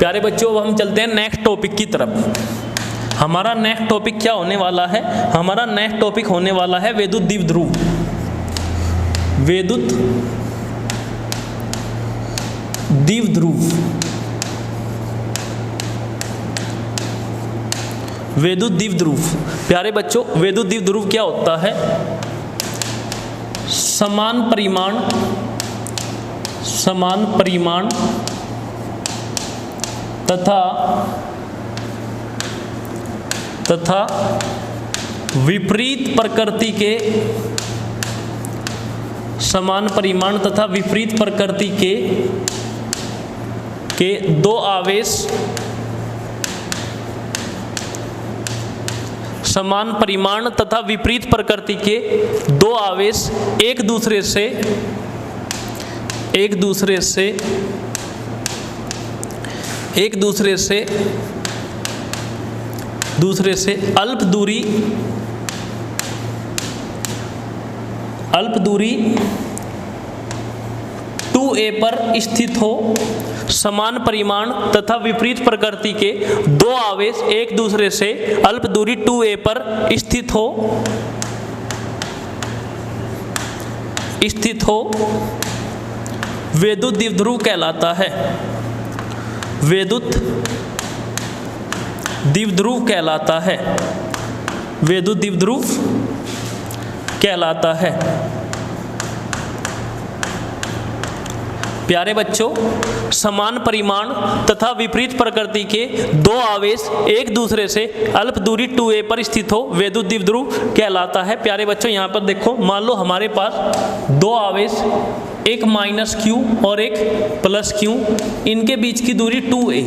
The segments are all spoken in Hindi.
प्यारे बच्चों अब हम चलते हैं नेक्स्ट टॉपिक की तरफ। हमारा नेक्स्ट टॉपिक क्या होने वाला है? हमारा नेक्स्ट टॉपिक होने वाला है वैद्युत द्विध्रुव। वैद्युत द्विध्रुव। वैद्युत द्विध्रुव। प्यारे बच्चों वैद्युत द्विध्रुव क्या होता है? समान परिमाण तथा विपरीत प्रकृति के समान परिमाण तथा विपरीत प्रकृति के दो आवेश समान परिमाण तथा विपरीत प्रकृति के दो आवेश एक दूसरे से अल्प दूरी 2a पर स्थित हो। समान परिमाण तथा विपरीत प्रकृति के दो आवेश एक दूसरे से अल्प दूरी 2a पर स्थित हो वैद्युत द्विध्रुव कहलाता है। वैद्युत द्विध्रुव कहलाता है। वैद्युत द्विध्रुव कहलाता है। प्यारे बच्चों समान परिमाण तथा विपरीत प्रकृति के दो आवेश एक दूसरे से अल्प दूरी 2a पर स्थित हो वैद्युत द्विध्रुव कहलाता है। प्यारे बच्चों यहाँ पर देखो, मान लो हमारे पास दो आवेश, एक -q और एक +q, इनके बीच की दूरी 2a,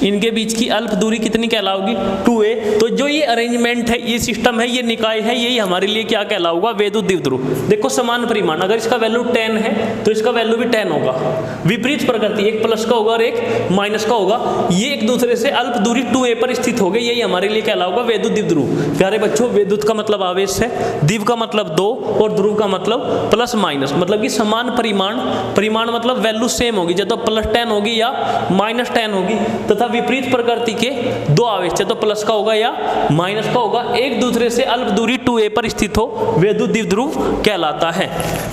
इनके बीच की अल्प दूरी कितनी कहलाओगी? 2a। तो जो ये अरेंजमेंट है, ये सिस्टम है, ये निकाय है, यही हमारे लिए क्या कहलाऊगा? वैद्युत द्विध्रुव। देखो समान परिमाण, अगर इसका वैल्यू 10 है तो इसका वैल्यू भी 10 होगा। विपरीत प्रकृति, एक प्लस का होगा और एक माइनस का होगा, ये एक दूसरे से अल्प दूरी 2a पर स्थित हो गए, यही हमारे लिए कहलाऊगा वैद्युत द्विध्रुव। प्यारे बच्चों विद्युत का मतलब आवेश है, द्विव का मतलब दो और ध्रुव का मतलब प्लस माइनस, मतलब कि समान परिमाण, परिमाण मतलब वैल्यू सेम होगी, जब तो +10 होगी या -10 होगी, तथा विपरीत प्रकृति के दो आवेश, चाहे तो प्लस का होगा या माइनस का होगा, एक दूसरे से अल्प दूरी 2a पर स्थित हो वैद्युत द्विध्रुव कहलाता है।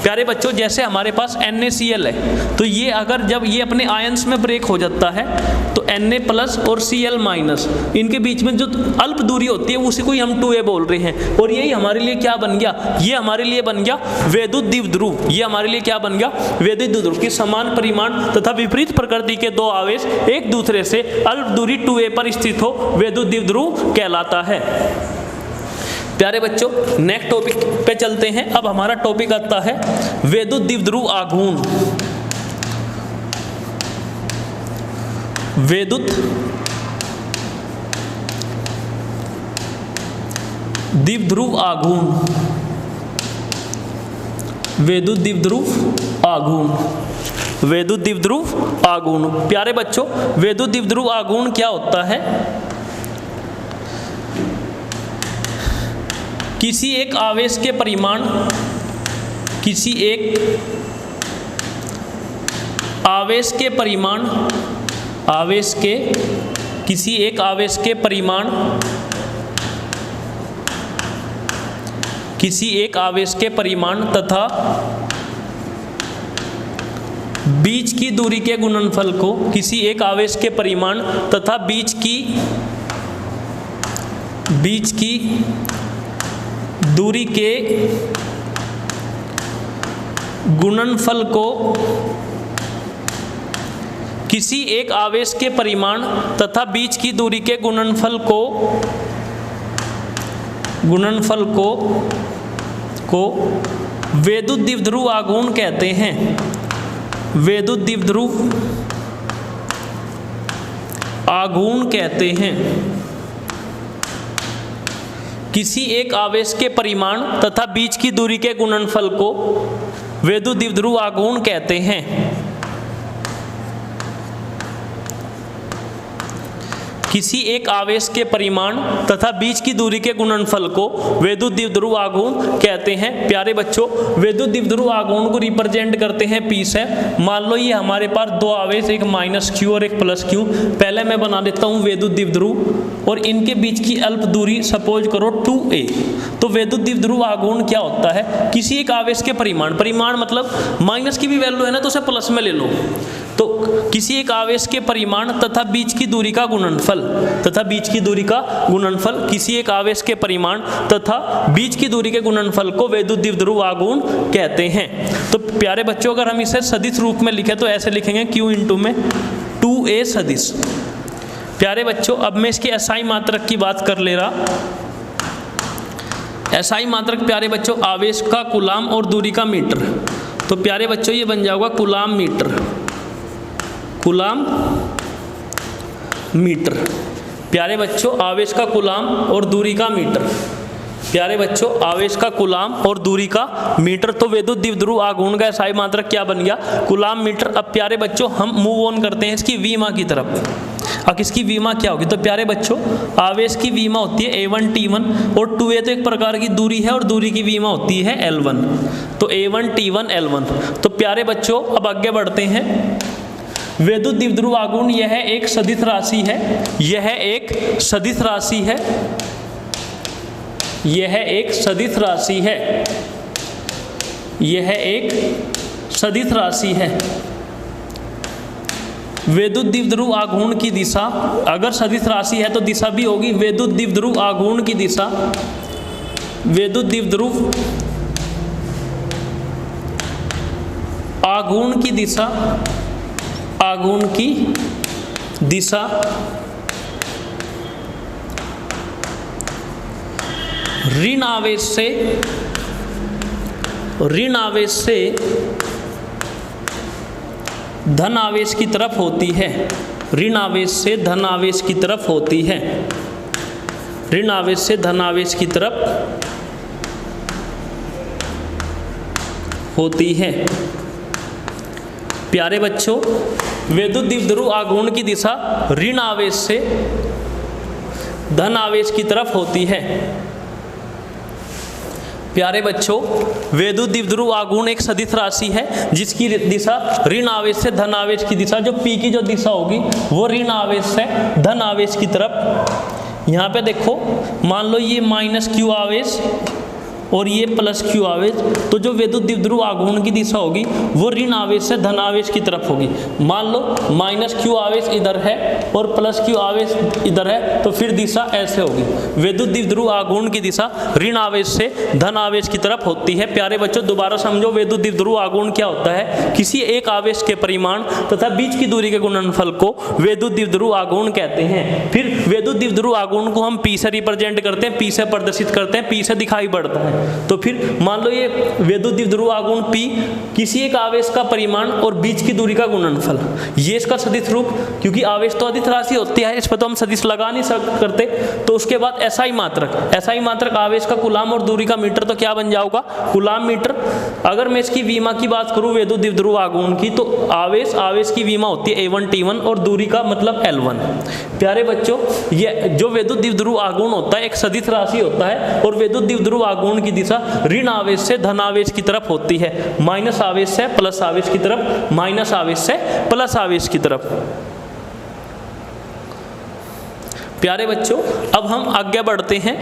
प्यारे बच्चों जैसे हमारे पास NaCl है, तो ये अगर जब ये अपने आयंस में ब्रेक हो जाता है तो Na+ और Cl- इनके बीच में जो अल्प दूरी होती है उसी को ही हम 2a बोल रहे हैं, और यही हमारे लिए क्या बन गया? ये हमारे लिए बन गया वैद्युत द्विध्रुव। ये हमारे लिए क्या बन गया? वैद्युत द्विध्रुव की समान परिमाण तथा विपरीत प्रकृति के दो आवेश एक दूसरे से अल्प दूरी 2a पर स्थित हो वैद्युत द्विध्रुव कहलाता है। प्यारे बच्चों नेक्स्ट टॉपिक पे चलते हैं। अब हमारा टॉपिक आता है वैद्युत द्विध्रुव आघूर्ण। वैद्युत द्विध्रुव आघूर्ण। वैद्युत द्विध्रुव आघूर्ण। वैद्युत द्विध्रुव आघूर्ण। प्यारे बच्चों वैद्युत द्विध्रुव आघूर्ण क्या होता है? किसी एक आवेश के परिमाण, किसी एक आवेश के परिमाण, आवेश के किसी एक आवेश के परिमाण, किसी एक आवेश के परिमाण तथा बीच की दूरी के गुणनफल को, किसी एक आवेश के परिमाण तथा बीच की दूरी के गुणनफल को, किसी एक आवेश के परिमाण तथा बीच की दूरी के गुणनफल को वैद्युत द्विध्रुव आघूर्ण कहते हैं। वैद्युत द्विध्रुव आघूर्ण कहते हैं। किसी एक आवेश के परिमाण तथा बीच की दूरी के गुणनफल को वैद्युत द्विध्रुव आघूर्ण कहते हैं। किसी एक आवेश के परिमाण तथा बीच की दूरी के गुणनफल को वैद्युत द्विध्रुव आघूर्ण कहते हैं। प्यारे बच्चों, वैद्युत द्विध्रुव आघूर्ण को रिप्रेजेंट करते हैं P से। मान लो ये हमारे पास दो आवेश, एक -q और एक +q। पहले मैं बना देता हूँ वैद्युत द्विध्रुव और इनके बीच की अल्प दूरी सपोज करो 2a। तो वैद्युत द्विध्रुव आघूर्ण क्या होता है? किसी एक आवेश के परिमाण मतलब माइनस की भी वैल्यू है ना तो उसे प्लस में ले लो। तो किसी एक आवेश के परिमाण तथा बीच की दूरी का गुणनफल किसी एक आवेश के परिमाण तथा बीच की दूरी के गुणनफल को वैद्युत द्विध्रुव आघूर्ण कहते हैं। तो प्यारे बच्चों, अगर हम इसे सदिश रूप में लिखें तो ऐसे लिखेंगे q इंटू में 2a सदिश। प्यारे बच्चों, अब मैं इसके SI मात्रक की बात कर ले रहा। SI मात्रक प्यारे बच्चों आवेश का कूलाम और दूरी का मीटर। तो प्यारे बच्चों ये बन जाएगा कूलाम मीटर। प्यारे बच्चों आवेश का कूलाम और दूरी का मीटर। प्यारे बच्चों आवेश का कूलाम और दूरी का मीटर। तो वैद्युत द्विध्रुव आघूर्ण का SI मात्रक क्या बन गया? Coulomb metre. अब प्यारे बच्चों हम मूव ऑन करते हैं इसकी विमा की तरफ। अब इसकी विमा क्या होगी? तो प्यारे बच्चों आवेश की विमा होती है A1 T1 और 2a तो एक प्रकार की दूरी है और दूरी की विमा होती है L1। तो A1 T1 L1। तो प्यारे बच्चों अब आगे बढ़ते हैं। वैद्युत द्विध्रुव आघूर्ण यह एक सदिश राशि है। यह एक सदिश राशि है। यह एक सदिश राशि है। यह एक सदिश राशि है। वैद्युत द्विध्रुव आघूर्ण की दिशा, अगर सदिश राशि है तो दिशा भी होगी। वैद्युत द्विध्रुव आघूर्ण की दिशा, वैद्युत द्विध्रुव आघूर्ण की दिशा, आघूर्ण की दिशा ऋण आवेश से धन आवेश की तरफ होती है। ऋण आवेश से धन आवेश की तरफ होती है। ऋण आवेश से धन आवेश की तरफ होती है। प्यारे बच्चों वैद्युत द्विध्रुव आघूर्ण की दिशा ऋण आवेश से धन आवेश की तरफ होती है। प्यारे बच्चों वैद्युत द्विध्रुव आघूर्ण एक सदिश राशि है जिसकी दिशा ऋण आवेश से धन आवेश की दिशा, जो P की जो दिशा होगी वो ऋण आवेश से धन आवेश की तरफ। यहाँ पे देखो मान लो ये -q आवेश और ये +q आवेश, तो जो वैद्युत द्विध्रुव आघूर्ण की दिशा होगी वो ऋण आवेश से धन आवेश की तरफ होगी। मान लो -q आवेश इधर है और +q आवेश इधर है, तो फिर दिशा ऐसे होगी। वैद्युत द्विध्रुव आघूर्ण की दिशा ऋण आवेश से धन आवेश की तरफ होती है। प्यारे बच्चों दोबारा समझो, वैद्युत द्विध्रुव आघूर्ण क्या होता है? किसी एक आवेश के परिमाण तथा बीच की दूरी के गुणनफल को वैद्युत द्विध्रुव आघूर्ण कहते हैं। फिर वैद्युत द्विध्रुव आघूर्ण को हम P से रिप्रेजेंट करते हैं, P से प्रदर्शित करते हैं, P से दिखाई पड़ता है। तो फिर मान लो ये वैद्युत द्विध्रुव आघूर्ण P किसी एक आवेश का परिमाण और बीच की दूरी का गुणनफल, ये इसका सदिश रूप, क्योंकि आवेश तो अदिश राशि होती है, इस पर तो हम सदिश लगा नहीं करते। तो उसके बाद SI मात्रक आवेश का कूलाम और दूरी का मीटर, तो क्या बन जाएगा? Coulomb metre. अगर मैं इसकी विमा की बात करूं वैद्युत द्विध्रुव आघूर्ण की, तो आवेश की विमा होती है A1 T1 और दूरी का मतलब L1। प्यारे बच्चों ये जो वैद्युत द्विध्रुव आघूर्ण होता है एक सदिश राशि होता है और वैद्युत द्विध्रुव आघूर्ण की दिशा ऋण आवेश से धन आवेश की तरफ होती है, माइनस आवेश से प्लस आवेश की तरफ, माइनस आवेश से प्लस आवेश की तरफ। प्यारे बच्चों अब हम आगे बढ़ते हैं।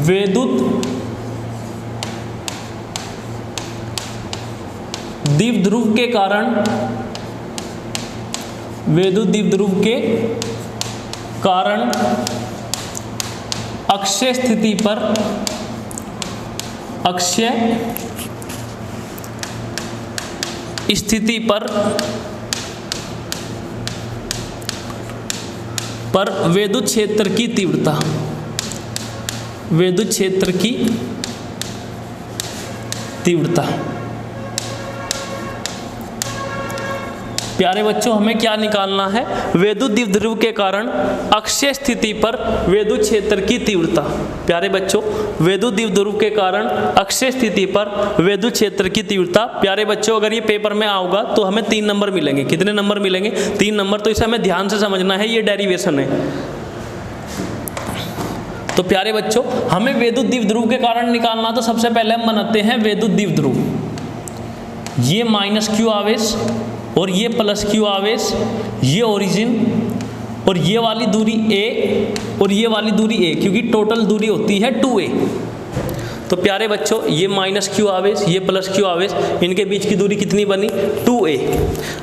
वैद्युत द्विध्रुव के कारण, वैद्युत द्विध्रुव के कारण अक्षीय स्थिति पर वैद्युत क्षेत्र की तीव्रता, वैद्युत क्षेत्र की तीव्रता। प्यारे बच्चों हमें क्या निकालना है, वैद्युत द्विध्रुव के कारण अक्षीय स्थिति पर वैद्युत क्षेत्र की तीव्रता। प्यारे बच्चों वैद्युत द्विध्रुव के कारण अक्षीय स्थिति पर वैद्युत क्षेत्र की तीव्रता। प्यारे बच्चों अगर ये पेपर में आओगा तो हमें 3 नंबर मिलेंगे। कितने नंबर मिलेंगे? 3 नंबर। तो इसे हमें ध्यान से समझना है, ये डेरिवेशन है। तो प्यारे बच्चों हमें वैद्युत द्विध्रुव के कारण निकालना, तो सबसे पहले हम बनाते हैं वैद्युत द्विध्रुव। ये माइनस क्यू आवेश और ये प्लस क्यू आवेश, ये ओरिजिन और ये वाली दूरी a और ये वाली दूरी a, क्योंकि टोटल दूरी होती है 2a। तो प्यारे बच्चों ये माइनस क्यू आवेश, ये प्लस क्यू आवेश, इनके बीच की दूरी कितनी बनी? 2a।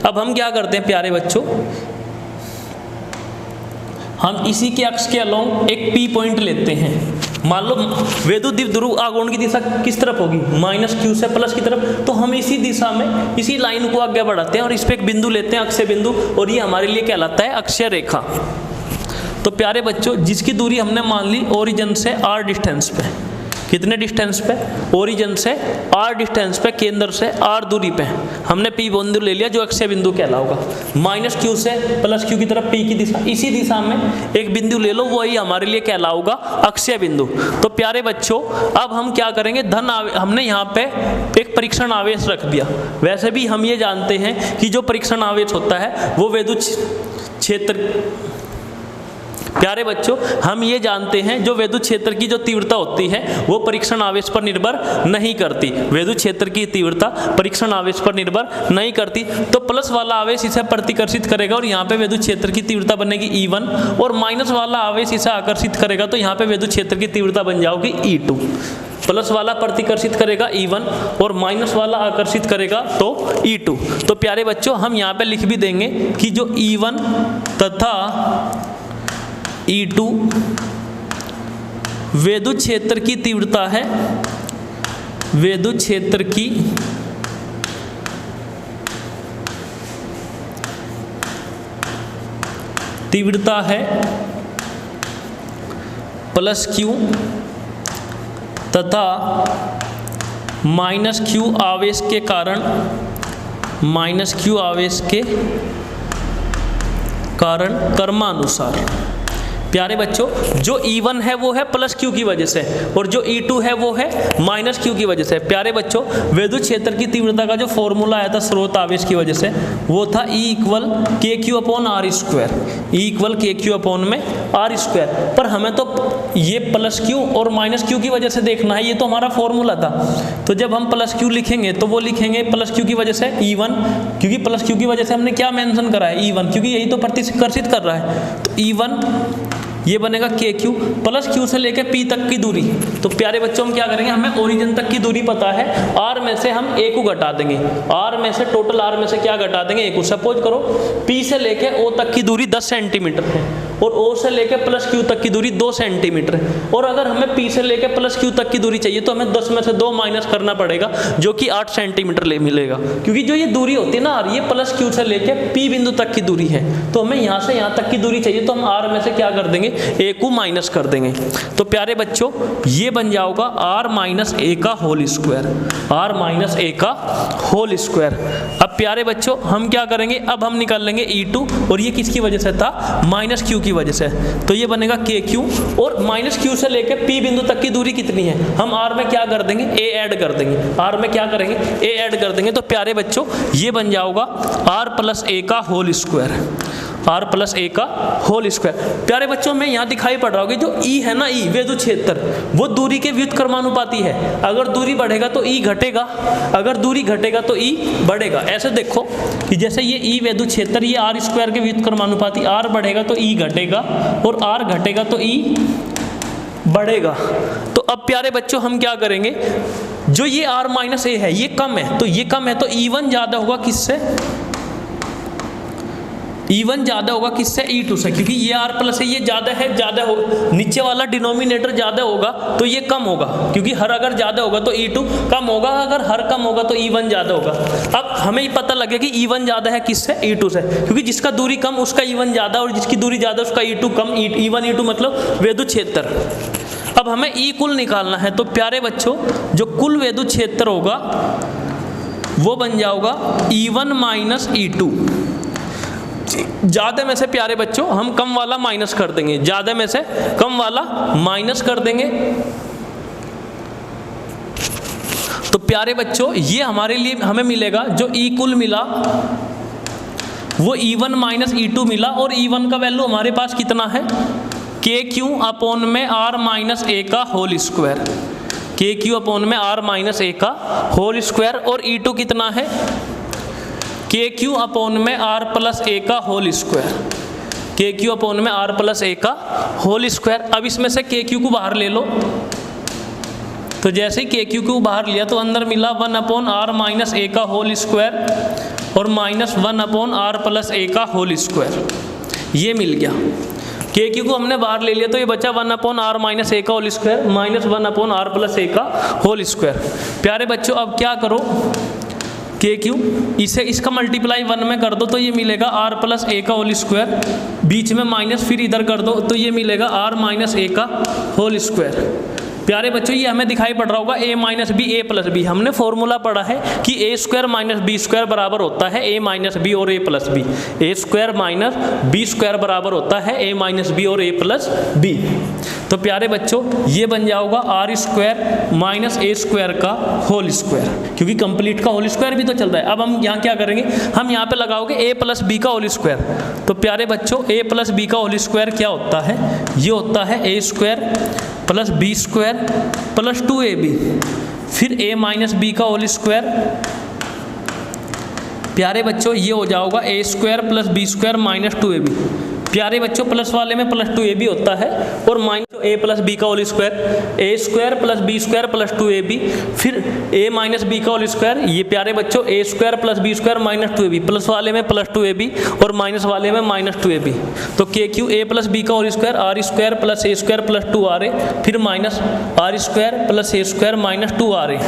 अब हम क्या करते हैं प्यारे बच्चों, हम इसी के अक्ष के अलोंग एक P पॉइंट लेते हैं। मान लो वैद्युत द्विध्रुव आघूर्ण की दिशा किस तरफ होगी? माइनस क्यू से प्लस की तरफ। तो हम इसी दिशा में इसी लाइन को आगे बढ़ाते हैं और इस पर एक बिंदु लेते हैं, अक्षीय बिंदु, और ये हमारे लिए कहलाता है अक्षीय रेखा। तो प्यारे बच्चों जिसकी दूरी हमने मान ली ओरिजिन से r डिस्टेंस पे, कितने डिस्टेंस पे? ओरिजिन से r डिस्टेंस पे, केंद्र से r दूरी पे हमने P बिंदु ले लिया जो अक्षीय बिंदु कहलाएगा। माइनस क्यू से प्लस क्यू की तरफ P की दिशा, इसी दिशा में एक बिंदु ले लो, वही हमारे लिए कहलाऊगा अक्षीय बिंदु। तो प्यारे बच्चों अब हम क्या करेंगे, हमने यहाँ पे एक परीक्षण आवेश रख दिया। वैसे भी हम ये जानते हैं कि जो परीक्षण आवेश होता है वो वैद्युत क्षेत्र, प्यारे बच्चों हम ये जानते हैं जो वैद्युत क्षेत्र की जो तीव्रता होती है वो परीक्षण आवेश पर निर्भर नहीं करती। वैद्युत क्षेत्र की तीव्रता परीक्षण आवेश पर निर्भर नहीं करती। तो प्लस वाला आवेश इसे प्रतिकर्षित करेगा और यहाँ पे वैद्युत क्षेत्र की तीव्रता बनेगी E1, और माइनस वाला आवेश इसे आकर्षित करेगा तो यहाँ पे वैद्युत क्षेत्र की तीव्रता बन जाएगी E2। प्लस वाला प्रतिकर्षित करेगा E1 और माइनस वाला आकर्षित करेगा तो E2। तो प्यारे बच्चों हम यहाँ पे लिख भी देंगे कि जो E1 तथा E2 वैद्युत क्षेत्र की तीव्रता है, वैद्युत क्षेत्र की तीव्रता है प्लस क्यू तथा माइनस क्यू आवेश के कारण, माइनस क्यू आवेश के कारण क्रमानुसार। प्यारे बच्चों जो E1 है वो है प्लस क्यू की वजह से और जो E2 है वो है माइनस क्यू की वजह से। प्यारे बच्चों वैद्युत क्षेत्र की तीव्रता का जो फॉर्मूला आया था स्रोत आवेश की वजह से वो था E equal k q upon r square, E equal k q upon में आर स्क्वायर। पर हमें तो ये प्लस क्यू और माइनस क्यू की वजह से देखना है, ये तो हमारा फॉर्मूला था। तो जब हम प्लस क्यू लिखेंगे तो वो लिखेंगे प्लस क्यू की वजह से E1, क्योंकि प्लस क्यू की वजह से हमने क्या मेंशन करा है E1, क्योंकि यही तो प्रतिकर्षित कर रहा है। तो E1 ये बनेगा के क्यू प्लस क्यू से लेकर P तक की दूरी। तो प्यारे बच्चों हम क्या करेंगे, हमें ओरिजिन तक की दूरी पता है, R में से हम A को घटा देंगे, R में से टोटल R में से क्या घटा देंगे, A को। सपोज करो P से लेकर O तक की दूरी 10 सेंटीमीटर है और O से लेकर प्लस Q तक की दूरी 2 सेंटीमीटर है। और अगर हमें P से लेकर प्लस Q तक की दूरी चाहिए तो हमें 10 में से 2 माइनस करना पड़ेगा जो कि 8 सेंटीमीटर ले मिलेगा, क्योंकि जो ये दूरी होती है ना R, ये प्लस Q से लेकर P बिंदु तक की दूरी है। तो हमें यहाँ से यहाँ तक की दूरी चाहिए तो हम R में से क्या कर देंगे, A को माइनस कर देंगे। तो प्यारे बच्चों ये बन जाएगा R माइनस A का whole square, R minus A का होल स्क्वायर। अब प्यारे बच्चों हम क्या करेंगे, अब हम निकाल लेंगे E2 और ये किसकी वजह से था, माइनस Q की वजह से। तो ये बनेगा KQ और माइनस Q से लेकर P बिंदु तक की दूरी कितनी है, हम R में क्या कर देंगे, A ऐड कर देंगे। R में क्या करेंगे, A ऐड कर देंगे। तो प्यारे बच्चों ये बन जाएगा R प्लस A का whole square, R plus A का होल स्क्वायर। प्यारे बच्चों में यहाँ दिखाई पड़ रहा होगा जो E है ना, E वैद्युत क्षेत्र, वो दूरी के व्युत्क्रमानुपाती है। अगर दूरी बढ़ेगा तो E घटेगा, अगर दूरी घटेगा तो E बढ़ेगा। ऐसे देखो कि जैसे ये E वैद्युत क्षेत्र, ये R स्क्वायर के व्युत्क्रमानुपाती, R बढ़ेगा तो E घटेगा और R घटेगा तो E बढ़ेगा। तो अब प्यारे बच्चों हम क्या करेंगे, जो ये R माइनस A है ये कम है, तो ये कम है तो E1 ज़्यादा होगा किससे, E1 ज़्यादा होगा किससे, E2 से, क्योंकि ये R प्लस है ये ज़्यादा है, ज़्यादा हो, नीचे वाला डिनोमिनेटर ज़्यादा होगा तो ये कम होगा, क्योंकि हर अगर ज़्यादा होगा तो E2 कम होगा, अगर हर कम होगा तो E1 ज़्यादा होगा। अब हमें ये पता लगे कि E1 ज़्यादा है किससे, E2 से, क्योंकि जिसका दूरी कम उसका E1 ज़्यादा और जिसकी दूरी ज़्यादा उसका E2 कम। E1 E2 मतलब वैद्युत क्षेत्र। अब हमें E कुल निकालना है। तो प्यारे बच्चों जो कुल वैद्युत क्षेत्र होगा वो बन जाएगा E1 माइनस E2, ज़्यादा में से प्यारे बच्चों हम कम वाला माइनस कर देंगे, ज़्यादा में से कम वाला माइनस कर देंगे। तो प्यारे बच्चों ये हमारे लिए हमें मिलेगा जो ई कुल मिला वो E1 माइनस E2 मिला, और E1 का वैल्यू हमारे पास कितना है के क्यू अपॉन में R माइनस ए का होल स्क्वायर, के क्यू अपॉन में R माइनस ए का होल स्क्वायर, और E2 कितना है के क्यू अपॉन में R प्लस ए का होल स्क्वायर, के क्यू अपॉन में R प्लस ए का होल स्क्वायर। अब इसमें से के क्यू को बाहर ले लो, तो जैसे ही के क्यू को बाहर लिया तो अंदर मिला 1 अपॉन R माइनस ए का होल स्क्वायर और minus 1 upon R plus A का होल स्क्वायर, ये मिल गया। के क्यू को हमने बाहर ले लिया तो ये बचा 1 अपॉन R माइनस ए का whole square minus 1 upon R plus A का होल स्क्वायर। प्यारे बच्चों अब क्या करो, के क्यू इसे इसका मल्टीप्लाई 1 में कर दो तो ये मिलेगा R प्लस ए का होल स्क्वायर, बीच में माइनस फिर इधर कर दो तो ये मिलेगा R माइनस ए का होल स्क्वायर। प्यारे बच्चों ये हमें दिखाई पड़ रहा होगा a minus b a plus b, हमने फॉर्मूला पढ़ा है कि a square minus b square बराबर होता है a माइनस बी और a plus b, a square minus b square बराबर होता है a माइनस बी और a प्लस बी। तो प्यारे बच्चों ये बन जाएगा r square minus a square का होल स्क्वायर, क्योंकि कंप्लीट का होल स्क्वायर भी तो चलता है। अब हम यहाँ क्या करेंगे, हम यहाँ पे लगाओगे a प्लस बी का होल स्क्वायर, तो प्यारे बच्चों a प्लस बी का होल स्क्वायर क्या होता है, ये होता है a square plus b square plus 2ab, फिर a माइनस बी का होल स्क्वायर। प्यारे बच्चों ये हो जाएगा a square plus b square minus 2ab। प्यारे बच्चों प्लस वाले में प्लस 2ab होता है और माइनस a प्लस बी का whole square, a square plus b square plus 2ab, फिर a माइनस बी का होल स्क्वायर। ये प्यारे बच्चों a square plus b square minus 2ab, plus वाले में प्लस 2ab और माइनस वाले में माइनस 2ab। तो k q a plus b का whole square r square plus a square plus 2ra, फिर minus r square plus a square minus 2ra,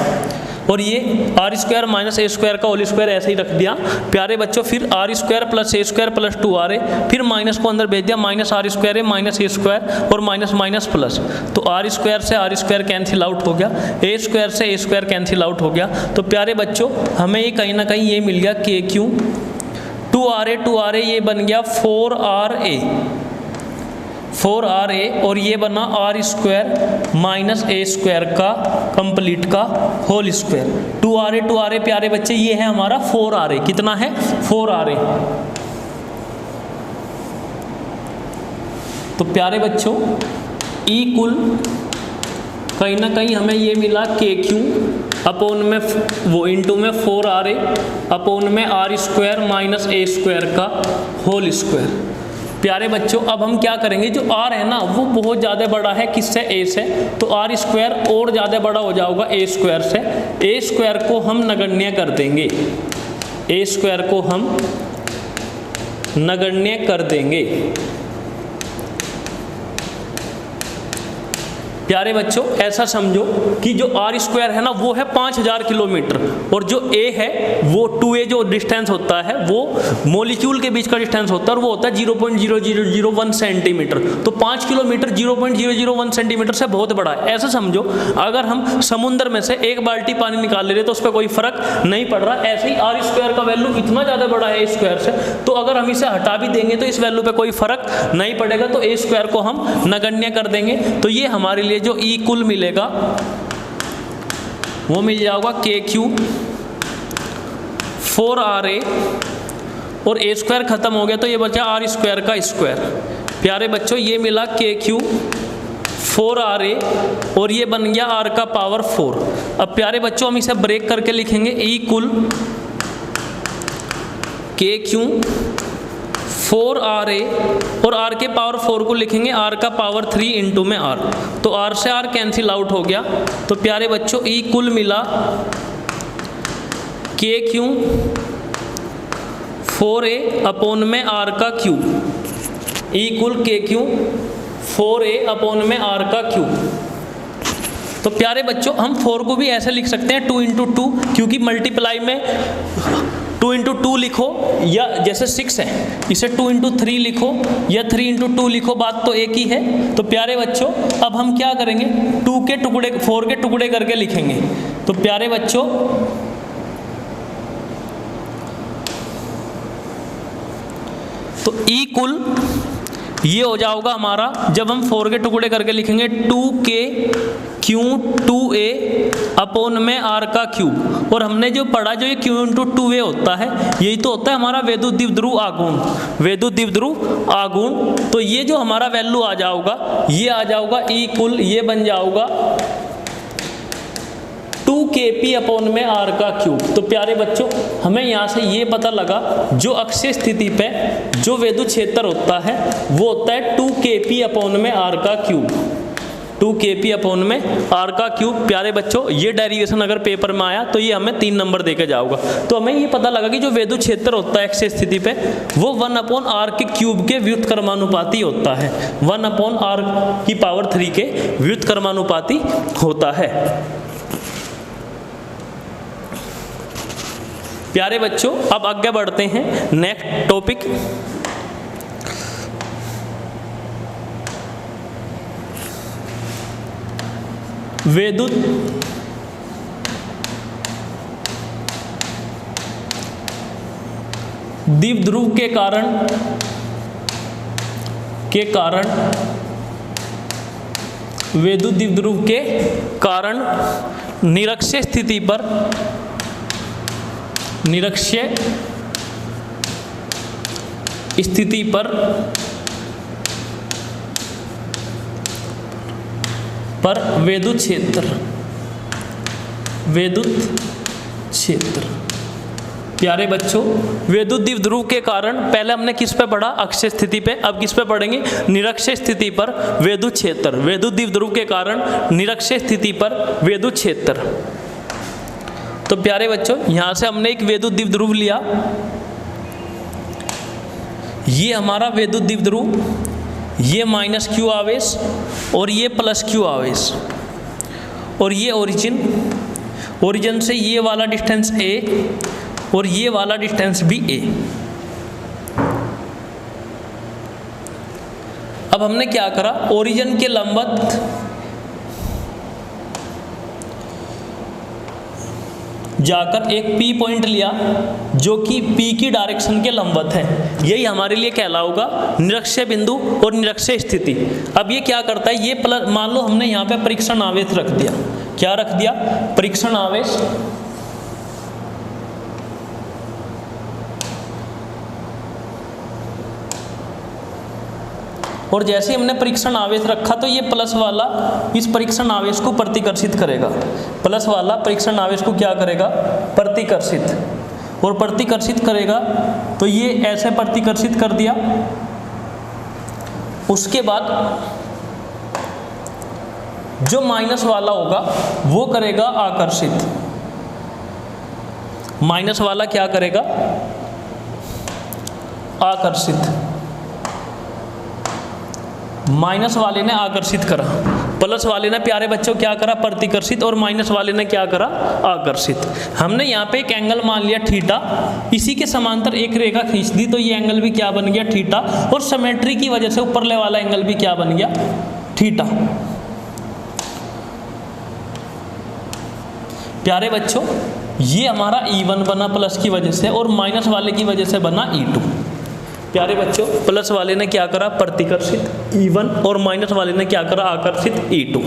और ये r square minus a square का होल स्क्वायर ऐसे ही रख दिया। प्यारे बच्चों फिर r square plus a square plus 2ra, फिर माइनस को अंदर भेज दिया, माइनस आर स्क्वायर है माइनस ए स्क्वायर और माइनस माइनस प्लस, तो आर स्क्वायर से आर स्क्वायर कैंसिल आउट हो गया, ए स्क्वायर से ए स्क्वायर कैंसिल आउट हो गया। तो प्यारे बच्चों हमें ये कहीं ना कहीं ये मिल गया के क्यू 2ra ये बन गया 4ra और ये बना r square minus a square का कंप्लीट का होल स्क्वायर। 2ra प्यारे बच्चे ये है हमारा 4ra, कितना है 4ra। तो प्यारे बच्चों ई कुल कहीं ना कहीं हमें ये मिला के क्यू अपॉन में वो इंटू में 4ra अपॉन में r square minus a square का होल स्क्वायर। प्यारे बच्चों अब हम क्या करेंगे, जो r है ना वो बहुत ज़्यादा बड़ा है किससे, a से, तो r स्क्वायर और ज़्यादा बड़ा हो जाएगा a स्क्वायर से। a स्क्वायर को हम नगण्य कर देंगे, a स्क्वायर को हम नगण्य कर देंगे। प्यारे बच्चों ऐसा समझो कि जो आर स्क्वायर है ना वो है 5000 किलोमीटर और जो ए है वो 2a जो डिस्टेंस होता है वो मॉलिक्यूल के बीच का डिस्टेंस होता है और वो होता है 0.0001 सेंटीमीटर। तो 5 किलोमीटर 0.001 सेंटीमीटर से बहुत बड़ा है। ऐसा समझो अगर हम समुद्र में से एक बाल्टी पानी निकाल ले रहे तो उस पर कोई फर्क नहीं पड़ रहा। ऐसे ही आर स्क्वायर का वैल्यू इतना ज़्यादा बड़ा है ए स्क्वायर से, तो अगर हम इसे हटा भी देंगे तो इस वैल्यू पे कोई फर्क नहीं पड़ेगा, तो ए स्क्वायर को हम नगण्य कर देंगे। तो ये हमारे लिए जो ई कुल मिलेगा वो मिल जाएगा के क्यू 4ra और ए स्क्वायर खत्म हो गया तो ये बचा आर स्क्वायर का स्क्वायर। प्यारे बच्चों ये मिला के क्यू 4ra और ये बन गया r का पावर 4। अब प्यारे बच्चों हम इसे ब्रेक करके लिखेंगे ई कुल के क्यू 4ra और r के पावर 4 को लिखेंगे r का पावर 3 इंटू में r, तो r से r कैंसिल आउट हो गया। तो प्यारे बच्चों ई कुल मिला के क्यू 4a अपॉन में r का क्यूब, ई कुल के क्यू 4a अपॉन में r का क्यूब। तो प्यारे बच्चों हम 4 को भी ऐसे लिख सकते हैं 2 इंटू 2, क्योंकि मल्टीप्लाई में 2 इंटू 2 लिखो या जैसे 6 है इसे 2 इंटू 3 लिखो या 3 इंटू 2 लिखो, बात तो एक ही है। तो प्यारे बच्चों अब हम क्या करेंगे 2 के टुकड़े 4 के टुकड़े करके लिखेंगे। तो प्यारे बच्चों तो ई कुल ये हो जाएगा हमारा, जब हम 4 के टुकड़े करके लिखेंगे 2k क्यू 2a अपॉन में r का क्यूब। और हमने जो पढ़ा जो ये q इंटू 2a होता है, यही तो होता है हमारा वैद्युत द्विध्रुव आघूर्ण, वैद्युत द्विध्रुव आघूर्ण। तो ये जो हमारा वैल्यू आ जाएगा, ये आ जाएगा ई कुल, ये बन जाएगा 2kp अपॉन में r का क्यूब। तो प्यारे बच्चों, हमें यहाँ से ये पता लगा जो अक्षीय स्थिति पे जो वैद्युत क्षेत्र होता है वो होता है 2kp अपॉन में r का क्यूब, 2kp अपॉन में r का क्यूब। प्यारे बच्चों, ये डेरिवेशन अगर पेपर में आया तो ये हमें 3 नंबर देके जाऊगा। तो हमें ये पता लगा कि जो वैद्युत क्षेत्र होता है अक्षीय स्थिति पे वो 1 अपॉन r के क्यूब के व्युत्क्रमानुपाती होता है, 1 अपॉन r की पावर 3 के व्युत्क्रमानुपाती होता है। प्यारे बच्चों, अब आगे बढ़ते हैं नेक्स्ट टॉपिक। वैद्युत द्विध्रुव के कारण वैद्युत द्विध्रुव के कारण निरक्षीय स्थिति पर वैद्युत क्षेत्र। प्यारे बच्चों, वैद्युत द्विध्रुव के कारण पहले हमने किस पे पढ़ा? अक्षीय स्थिति पे। अब किस पे पढ़ेंगे? निरक्षीय स्थिति पर वैद्युत क्षेत्र। वैद्युत द्विध्रुव के कारण निरक्षीय स्थिति पर वैद्युत क्षेत्र। तो प्यारे बच्चों, यहाँ से हमने एक वैद्युत द्विध्रुव लिया, ये हमारा वैद्युत द्विध्रुव, ये माइनस क्यू आवेश और ये प्लस क्यू आवेश, और ये ओरिजिन से ये वाला डिस्टेंस a और ये वाला डिस्टेंस भी a। अब हमने क्या करा? ओरिजिन के लंबवत जाकर एक P पॉइंट लिया जो कि P की डायरेक्शन के लंबवत है। यही हमारे लिए कहलाऊगा निरक्षीय बिंदु और निरक्षीय स्थिति। अब ये क्या करता है? ये प्लस, मान लो हमने यहाँ पे परीक्षण आवेश रख दिया। क्या रख दिया? परीक्षण आवेश। और जैसे हमने परीक्षण आवेश रखा तो ये प्लस वाला इस परीक्षण आवेश को प्रतिकर्षित करेगा। प्लस वाला परीक्षण आवेश को क्या करेगा? प्रतिकर्षित। और प्रतिकर्षित करेगा तो ये ऐसे प्रतिकर्षित कर दिया। उसके बाद जो माइनस वाला होगा वो करेगा आकर्षित। माइनस वाला क्या करेगा? आकर्षित। माइनस वाले ने आकर्षित करा, प्लस वाले ने प्यारे बच्चों क्या करा? प्रतिकर्षित। और माइनस वाले ने क्या करा? आकर्षित। हमने यहाँ पे एक एंगल मान लिया थीटा, इसी के समांतर एक रेखा खींच दी तो ये एंगल भी क्या बन गया? थीटा। और सिमेट्री की वजह से ऊपरले वाला एंगल भी क्या बन गया? थीटा। प्यारे बच्चों, ये हमारा E1 बना प्लस की वजह से और माइनस वाले की वजह से बना E2। प्यारे बच्चों, प्लस वाले ने क्या करा? प्रतिकर्षित E1 और माइनस वाले ने क्या करा? आकर्षित E2।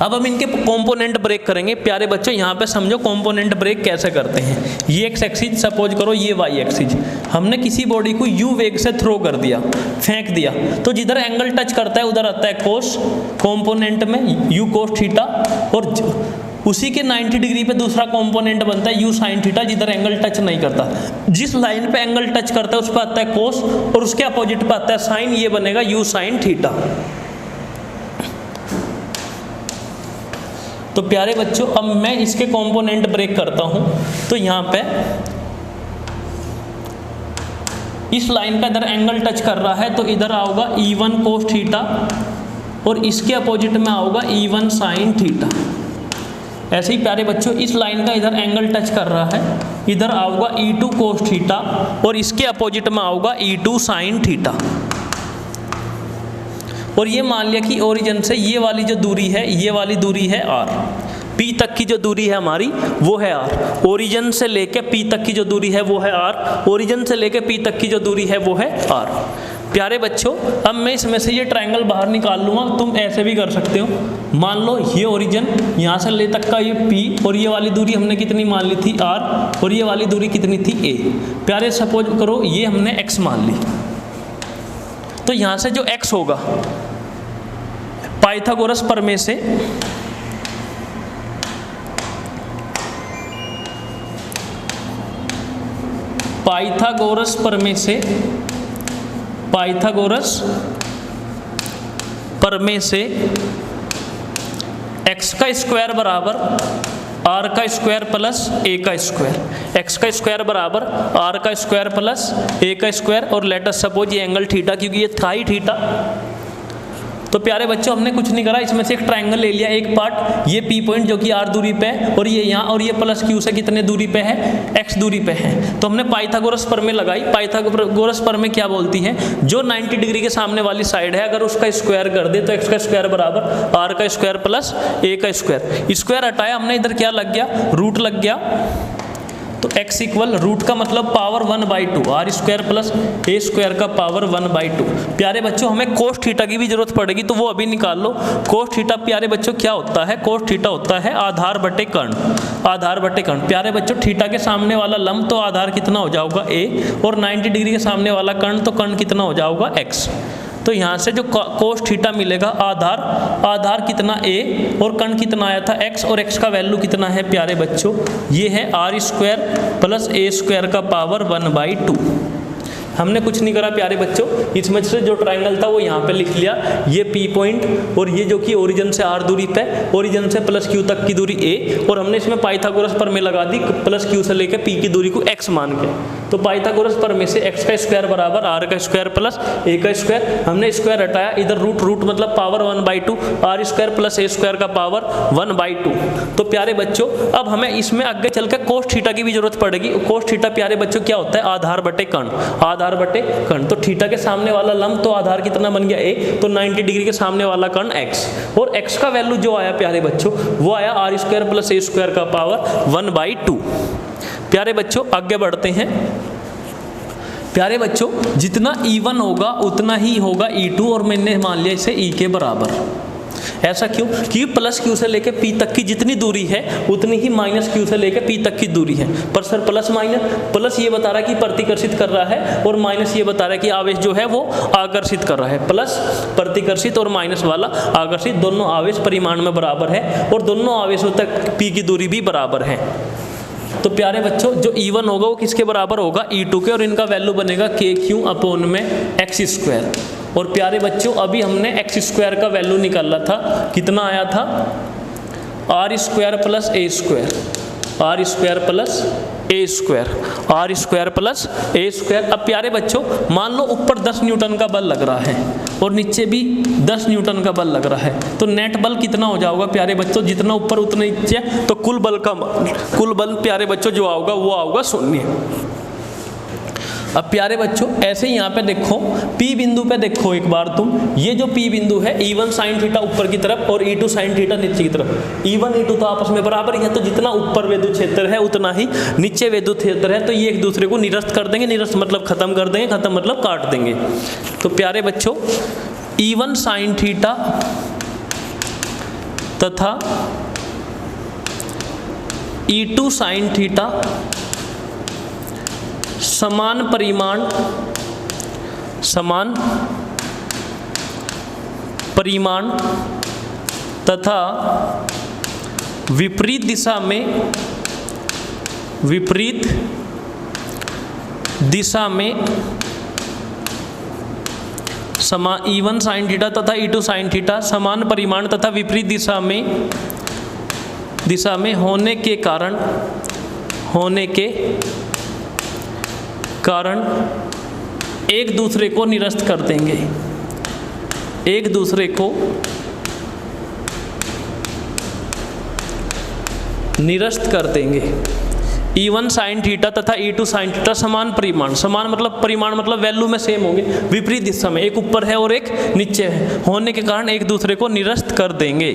अब हम इनके कंपोनेंट ब्रेक करेंगे। प्यारे बच्चों, यहाँ पे समझो कंपोनेंट ब्रेक कैसे करते हैं। ये एक्स एक्सिस सपोज करो, ये वाई एक्सिस। हमने किसी बॉडी को यू वेग से थ्रो कर दिया, फेंक दिया, तो जिधर एंगल टच करता है उधर आता है कोस, कंपोनेंट में यू कोस थीटा। और उसी के 90 डिग्री पे दूसरा कंपोनेंट बनता है यू साइन थीटा, जिधर एंगल टच नहीं करता। जिस लाइन पे एंगल टच करता है उस पर आता है कोस और उसके अपोजिट पे आता है साइन, ये बनेगा यू साइन थीटा। तो प्यारे बच्चों, अब मैं इसके कंपोनेंट ब्रेक करता हूं। तो यहाँ पे इस लाइन का इधर एंगल टच कर रहा है तो इधर आओगा E1 कोस थीटा और इसके अपोजिट में आओगा E1 साइन थीटा। ऐसे ही प्यारे बच्चों, इस लाइन का इधर एंगल टच कर रहा है, इधर आऊगा E2 कोस थीटा और इसके अपोजिट में आऊगा E2 साइन थीटा। और ये मान लिया कि ओरिजिन से ये वाली जो दूरी है, ये वाली दूरी है R। P तक की जो दूरी है हमारी वो है r, ओरिजिन से लेके P तक की जो दूरी है वो है r, ओरिजिन से लेके P तक की जो दूरी है वो है r। प्यारे बच्चों, अब मैं इसमें से ये ट्रायंगल बाहर निकाल लूँगा, तुम ऐसे भी कर सकते हो। मान लो ये ओरिजिन यहाँ से ले तक का ये P और ये वाली दूरी हमने कितनी मान ली थी r, और ये वाली दूरी कितनी थी a। प्यारे सपोज करो ये हमने x मान ली, तो यहाँ से जो x होगा पाइथागोरस प्रमेय से x का स्क्वायर बराबर r का स्क्वायर प्लस a का स्क्वायर, x का स्क्वायर बराबर r का स्क्वायर प्लस a का स्क्वायर, और लेट अस सपोज ये एंगल थीटा, क्योंकि ये था ही थीटा। तो प्यारे बच्चों हमने कुछ नहीं करा, इसमें से एक ट्रायंगल ले लिया, एक पार्ट ये P पॉइंट जो कि r दूरी पे है, और ये यहाँ, और ये प्लस Q से कितने दूरी पे है, x दूरी पे है। तो हमने पाइथागोरस प्रमेय लगाई। पाइथागोरस प्रमेय क्या बोलती है, जो 90 डिग्री के सामने वाली साइड है अगर उसका स्क्वायर कर दे तो x का स्क्वायर बराबर r का स्क्वायर प्लस a का स्क्वायर। स्क्वायर हटाया हमने, इधर क्या लग गया, रूट लग गया। तो x इक्वल रूट का मतलब power 1/2, r square plus a square का पावर 1/2। प्यारे बच्चों हमें कोस थीटा की भी जरूरत पड़ेगी, तो वो अभी निकाल लो। कोस थीटा प्यारे बच्चों क्या होता है, कोस थीटा होता है आधार बटे कर्ण, आधार बटे कर्ण। प्यारे बच्चों थीटा के सामने वाला लंब तो आधार कितना हो जाएगा a, और 90 डिग्री के सामने वाला कर्ण तो कर्ण कितना हो जाएगा x। तो यहाँ से जो कोस थीटा मिलेगा आधार कितना a और कर्ण कितना आया था x, और x का वैल्यू कितना है प्यारे बच्चों, ये है r square plus a square का पावर 1/2। हमने कुछ नहीं करा प्यारे बच्चों, इसमें से जो ट्रायंगल था वो यहाँ पे लिख लिया, ये P पॉइंट और ये जो कि ओरिजिन से r दूरी पे, ओरिजिन से प्लस Q तक की दूरी a, और हमने इसमें पाइथागोरस प्रमेय लगा दी प्लस Q से लेकर P की दूरी को x मान के। तो पाइथागोरस प्रमेय से x का स्क्वायर बराबर r का स्क्वायर प्लस a का स्क्वायर, हमने स्क्वायर हटाया, इधर रूट मतलब power 1/2, r square plus a square का पावर 1/2। तो प्यारे बच्चों अब हमें इसमें आगे चल के कोस थीटा की भी जरूरत पड़ेगी। कोस थीटा प्यारे बच्चों क्या होता है, आधार बटे कर्ण, आधार बटे कर्ण। तो थीटा के सामने वाला लंब तो आधार कितना बन गया a, तो 90 डिग्री के सामने वाला कर्ण x, और x का वैल्यू जो आया प्यारे बच्चों वो आया r square plus a square का पावर 1/2। प्यारे बच्चों आगे बढ़ते हैं। प्यारे बच्चों जितना E1 होगा उतना ही होगा E2, और मैंने मान लिया इसे E के बराबर। ऐसा क्यों, कि प्लस Q से लेकर P तक की जितनी दूरी है उतनी ही माइनस Q से लेकर P तक की दूरी है। पर सर प्लस माइनस, प्लस ये बता रहा है कि प्रतिकर्षित कर रहा है, और माइनस ये बता रहा है कि आवेश जो है वो आकर्षित कर रहा है। प्लस प्रतिकर्षित और माइनस वाला आकर्षित, दोनों आवेश परिमाण में बराबर है, और दोनों आवेशों तक P की दूरी भी बराबर है। तो प्यारे बच्चों जो E1 होगा वो किसके बराबर होगा, E2 के, और इनका वैल्यू बनेगा KQ अपॉन में x स्क्वायर। और प्यारे बच्चों अभी हमने x स्क्वायर का वैल्यू निकाला था, कितना आया था, r square plus a square, r square plus a square, r square plus a square. अब प्यारे बच्चों मान लो ऊपर 10 न्यूटन का बल लग रहा है और नीचे भी 10 न्यूटन का बल लग रहा है, तो नेट बल कितना हो जाएगा प्यारे बच्चों, जितना ऊपर उतना नीचे, तो कुल बल प्यारे बच्चों जो आओगा वो आओगा 0। अब प्यारे बच्चों ऐसे ही यहाँ पे देखो P बिंदु पे देखो एक बार तुम, ये जो P बिंदु है E1 साइन थीटा ऊपर की तरफ और E2 साइन थीटा नीचे की तरफ। E1 E2 तो आपस में बराबर ही है, तो जितना ऊपर विद्युत क्षेत्र है उतना ही नीचे विद्युत क्षेत्र है, तो ये एक दूसरे को निरस्त कर देंगे, निरस्त मतलब खत्म कर देंगे, खत्म मतलब काट देंगे। तो प्यारे बच्चों E1 साइन थीटा तथा E2 साइन थीटा समान परिमाण तथा विपरीत दिशा में समान E1 साइन थीटा तथा E2 साइन थीटा समान परिमाण तथा विपरीत दिशा में होने के कारण एक दूसरे को निरस्त कर देंगे, एक दूसरे को निरस्त कर देंगे। E1 साइन थीटा तथा E2 साइन थीटा समान परिमाण, समान मतलब परिमाण मतलब वैल्यू में सेम होंगे, विपरीत दिशा में, एक ऊपर है और एक नीचे है, होने के कारण एक दूसरे को निरस्त कर देंगे।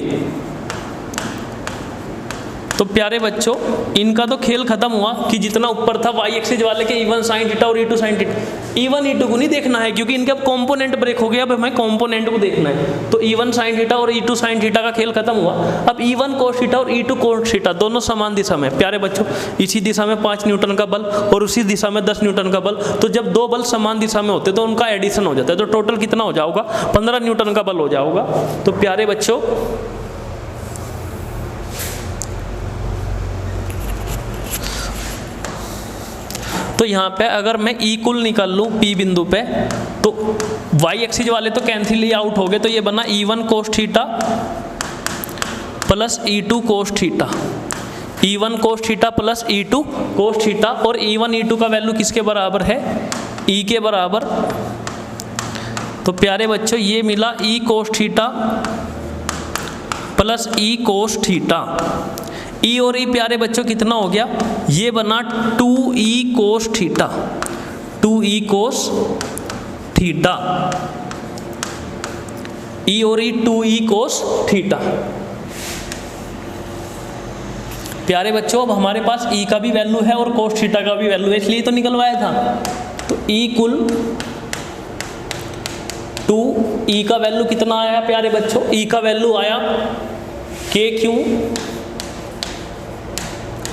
तो प्यारे बच्चों इनका तो खेल खत्म हुआ कि जितना ऊपर था वाई एक्सिस वाले के E1 sin थीटा और E2 sin theta, E1 E2 को नहीं देखना है क्योंकि इनके अब कंपोनेंट ब्रेक हो गया, अब हमें कंपोनेंट को देखना है। तो E1 sin थीटा और E2 sin थीटा का खेल खत्म हुआ। अब E1 cos थीटा और E2 cos थीटा दोनों समान दिशा में। प्यारे बच्चों इसी दिशा में 5 न्यूटन का बल और उसी दिशा में 10 न्यूटन का बल, तो जब दो बल समान दिशा में होते तो उनका एडिशन हो जाता है, तो टोटल कितना हो जाएगा 15 न्यूटन का बल हो जाएगा। तो प्यारे बच्चों तो यहाँ पे अगर मैं ई कुल निकाल लूँ P बिंदु पे तो वाई एक्सिस वाले तो कैंसिल ही आउट हो गए, तो ये बना E1 cos theta plus E2 cos theta, E1 cos theta plus E2 cos theta, और E1 E2 का वैल्यू किसके बराबर है, E के बराबर। तो प्यारे बच्चों ये मिला E cos theta plus E cos theta, E और E प्यारे बच्चों कितना हो गया, ये बना 2E cos theta, 2E cos theta, E और E 2E cos थीटा। प्यारे बच्चों अब हमारे पास E का भी वैल्यू है और cos थीटा का भी वैल्यू है, इसलिए तो निकलवाया था। तो E कुल 2E का वैल्यू कितना आया प्यारे बच्चों, E का वैल्यू आया KQ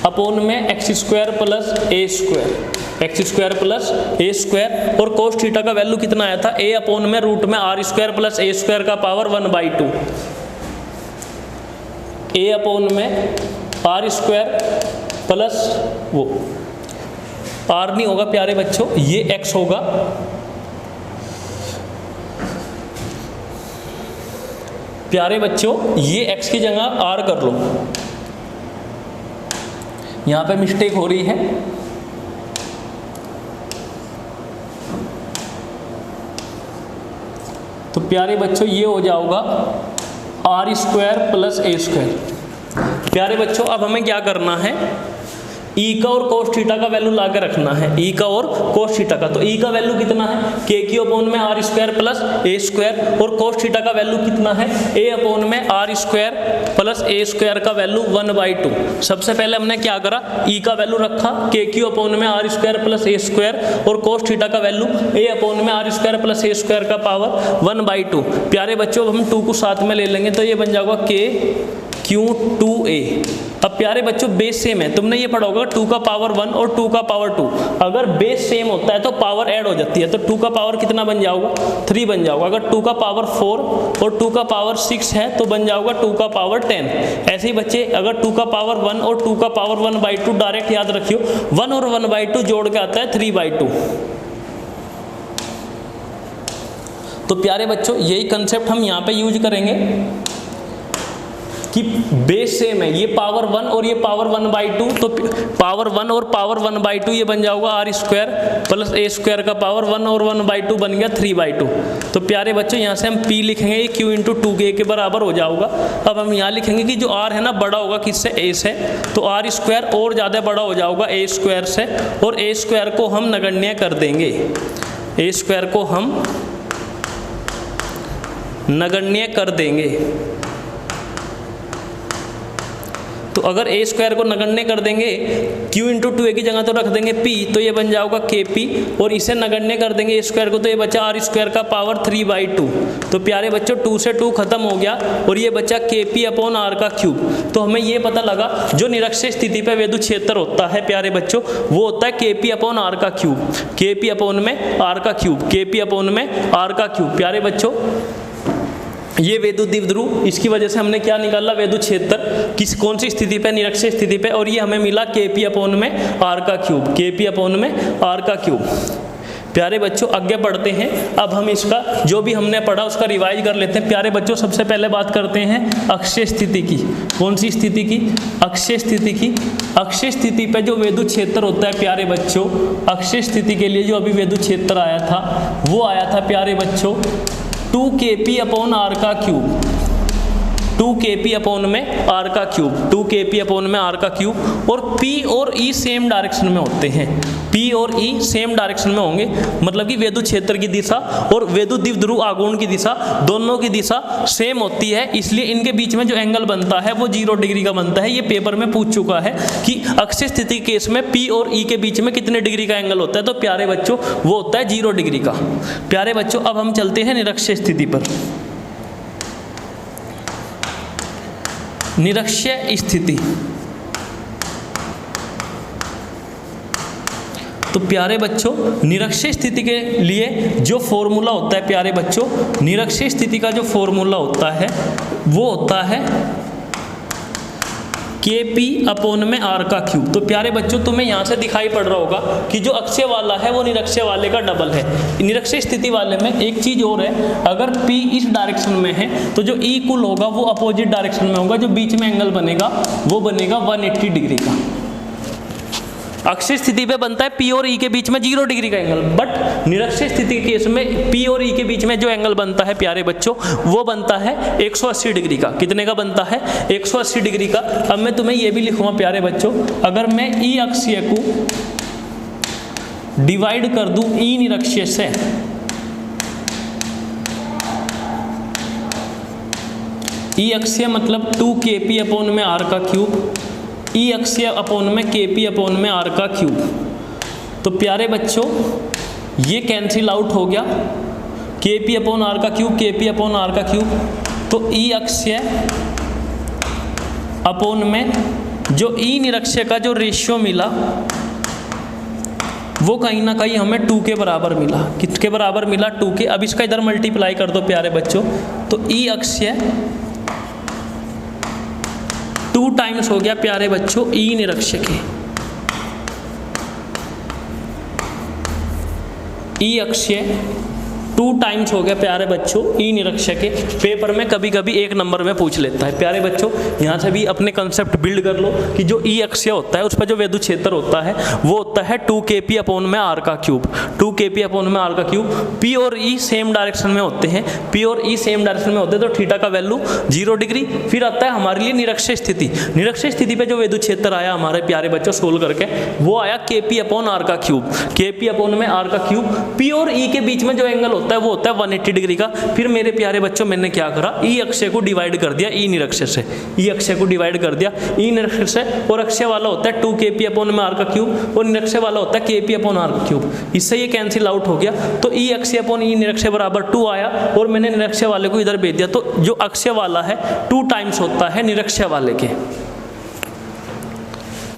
अपॉन में x square plus a square, x square plus a square, और कोस थीटा का वैल्यू कितना आया था, ए अपॉन में रूट में r square plus a square का पावर 1/2, ए अपॉन में आर स्क्वायर प्लस वो आर नहीं होगा प्यारे बच्चों, ये एक्स होगा, प्यारे बच्चों ये एक्स की जगह आर कर लो, यहाँ पे मिस्टेक हो रही है। तो प्यारे बच्चों ये हो जाएगा r square plus a square. प्यारे बच्चों अब हमें क्या करना है, E का और cos थीटा का वैल्यू ला के रखना है, E का और cos थीटा का। तो E का वैल्यू कितना है, KQ अपॉन में r square plus a square, और cos थीटा का वैल्यू कितना है, A अपॉन में r square plus a square का वैल्यू 1/2। सबसे पहले हमने क्या करा, E का वैल्यू रखा KQ अपॉन में r square plus a square, और cos थीटा का वैल्यू A अपॉन में r square plus a square का पावर 1/2। प्यारे बच्चों हम 2 को साथ में ले लेंगे तो ये बन जाएगा KQ2A। अब प्यारे बच्चों बेस सेम है, तुमने ये पढ़ा होगा 2 का पावर 1 और 2 का पावर 2, अगर बेस सेम होता है तो पावर ऐड हो जाती है, तो 2 का पावर कितना बन जाएगा 3 बन जाएगा। अगर 2 का पावर 4 और 2 का पावर 6 है तो बन जाएगा 2 का पावर 10। ऐसे ही बच्चे अगर 2 का पावर 1 और 2 का पावर 1/2 डायरेक्ट याद रखियो, 1 और 1/2 जोड़ के आता है 3/2। तो प्यारे बच्चों यही कंसेप्ट हम यहाँ पे यूज करेंगे कि बेस सेम है, ये पावर 1 और ये पावर 1/2, तो पावर 1 और पावर 1/2 ये बन जाएगा r square plus a square का पावर 1 और 1/2 बन गया 3/2। तो प्यारे बच्चों यहाँ से हम P लिखेंगे, ये Q इंटू 2K के बराबर हो जाएगा। अब हम यहाँ लिखेंगे कि जो R है ना बड़ा होगा किससे, A से, तो आर स्क्वायर और ज़्यादा बड़ा हो जाएगा ए स्क्वायर से, और ए स्क्वायर को हम नगण्य कर देंगे, ए स्क्वायर को हम नगण्य कर देंगे। तो अगर ए स्क्वायर को नगण्य कर देंगे, Q इंटू 2A की जगह तो रख देंगे P, तो ये बन जाएगा KP, और इसे नगण्य कर देंगे ए स्क्वायर को, तो ये बचा आर स्क्वायर का पावर 3/2। तो प्यारे बच्चों 2 से 2 खत्म हो गया और ये बचा KP अपॉन R का क्यूब। तो हमें ये पता लगा जो निरक्षीय स्थिति पे विद्युत क्षेत्र होता है प्यारे बच्चों वो होता है KP अपॉन R का क्यूब, KP अपॉन में R का क्यूब, KP अपॉन में R का क्यूब। प्यारे बच्चों ये विद्युत द्विध्रुव, इसकी वजह से हमने क्या निकाला, विद्युत क्षेत्र किस कौन सी स्थिति पे, निरक्षीय स्थिति पे, और ये हमें मिला KP अपॉन में R का क्यूब, KP अपॉन में R का क्यूब। प्यारे बच्चों आगे बढ़ते हैं, अब हम इसका जो भी हमने पढ़ा उसका रिवाइज कर लेते हैं। प्यारे बच्चों सबसे पहले बात करते हैं अक्षीय स्थिति की। कौन सी स्थिति की, अक्षीय स्थिति की। अक्षीय स्थिति पे जो विद्युत क्षेत्र होता है प्यारे बच्चों, अक्षीय स्थिति के लिए जो अभी विद्युत क्षेत्र आया था वो आया था प्यारे बच्चों 2KP अपॉन R का क्यूब, 2 2kp अपॉन में r का क्यूब, 2kp अपॉन में r का क्यूब। और p और e सेम डायरेक्शन में होते हैं, p और e सेम डायरेक्शन में होंगे, मतलब कि विद्युत क्षेत्र की दिशा और विद्युत द्विध्रुव आघूर्ण की दिशा दोनों की दिशा सेम होती है, इसलिए इनके बीच में जो एंगल बनता है वो 0 डिग्री का बनता है। ये पेपर में पूछ चुका है कि अक्षीय स्थिति के केस में p और e के बीच में कितने डिग्री का एंगल होता है, तो प्यारे बच्चों वो होता है 0 डिग्री का। प्यारे बच्चों अब हम चलते हैं निरक्षीय स्थिति पर। निरक्षीय स्थिति, तो प्यारे बच्चों निरक्षीय स्थिति के लिए जो फॉर्मूला होता है, प्यारे बच्चों निरक्षीय स्थिति का जो फॉर्मूला होता है वो होता है kp अपॉन में r का क्यूब। तो प्यारे बच्चों तुम्हें यहाँ से दिखाई पड़ रहा होगा कि जो अक्षीय वाला है वो निरक्षीय वाले का डबल है। निरक्षीय स्थिति वाले में एक चीज और है, अगर p इस डायरेक्शन में है तो जो e कुल होगा वो अपोजिट डायरेक्शन में होगा, जो बीच में एंगल बनेगा वो बनेगा 180 डिग्री का। अक्षीय स्थिति पे बनता है p और e के बीच में 0 डिग्री का एंगल, बट निरक्षीय स्थिति के केस में p और e के बीच में जो एंगल बनता है प्यारे बच्चों वो बनता है 180 डिग्री का। कितने का बनता है? 180 डिग्री का। अब मैं तुम्हें ये भी लिखूंगा प्यारे बच्चों, अगर मैं e अक्षीय को डिवाइड कर दूं e निरक्षीय से, e अक्षीय मतलब 2kp अपॉन में r का क्यूब, ई अक्षीय अपॉन में kp अपॉन में r का क्यूब। तो प्यारे बच्चों ये कैंसिल आउट हो गया, kp अपॉन r का क्यूब, kp अपॉन r का क्यूब। तो ई अक्षीय अपॉन में जो ई निरक्षीय का जो रेशियो मिला वो कहीं ना कहीं हमें 2 के बराबर मिला। किसके बराबर मिला? 2 के। अब इसका इधर मल्टीप्लाई कर दो प्यारे बच्चों, तो ई अक्षीय 2 टाइम्स हो गया प्यारे बच्चों ई निरक्षीय के। ई अक्षीय 2 टाइम्स हो गया प्यारे बच्चों ई निरक्षीय के। पेपर में कभी कभी 1 नंबर में पूछ लेता है। प्यारे बच्चों यहाँ से भी अपने कंसेप्ट बिल्ड कर लो कि जो ई अक्षीय होता है उस पर जो विद्युत क्षेत्र होता है वो होता है 2kp अपॉन में r का क्यूब, 2kp अपॉन में r का क्यूब। p और e सेम डायरेक्शन में होते हैं, p और e सेम डायरेक्शन में होते हैं, तो थीटा का वैल्यू 0 डिग्री। फिर आता है हमारे लिए निरक्षीय स्थिति। निरक्षीय स्थिति पे जो विद्युत क्षेत्र आया हमारे प्यारे बच्चों सोल्व करके, वो आया kp अपॉन r का क्यूब, kp अपॉन में r का क्यूब। p और e के बीच में जो एंगल होता है वो होता है 180 डिग्री का। फिर मेरे प्यारे बच्चों मैंने क्या करा, ई अक्षय को डिवाइड कर दिया ई निरक्षीय से, ई अक्षय को डिवाइड कर दिया ई निरक्षीय से। और अक्षय वाला होता है 2kp अपॉन में r का क्यूब और निरक्षीय वाला होता है kp अपॉन r का क्यूब। इससे ये कैंसिल आउट हो गया, तो ई अक्षय अपॉन ई निरक्षीय बराबर 2 आया और मैंने निरक्षीय वाले को इधर भेज दिया। तो जो अक्षय वाला है 2 टाइम्स होता है निरक्षीय वाले के।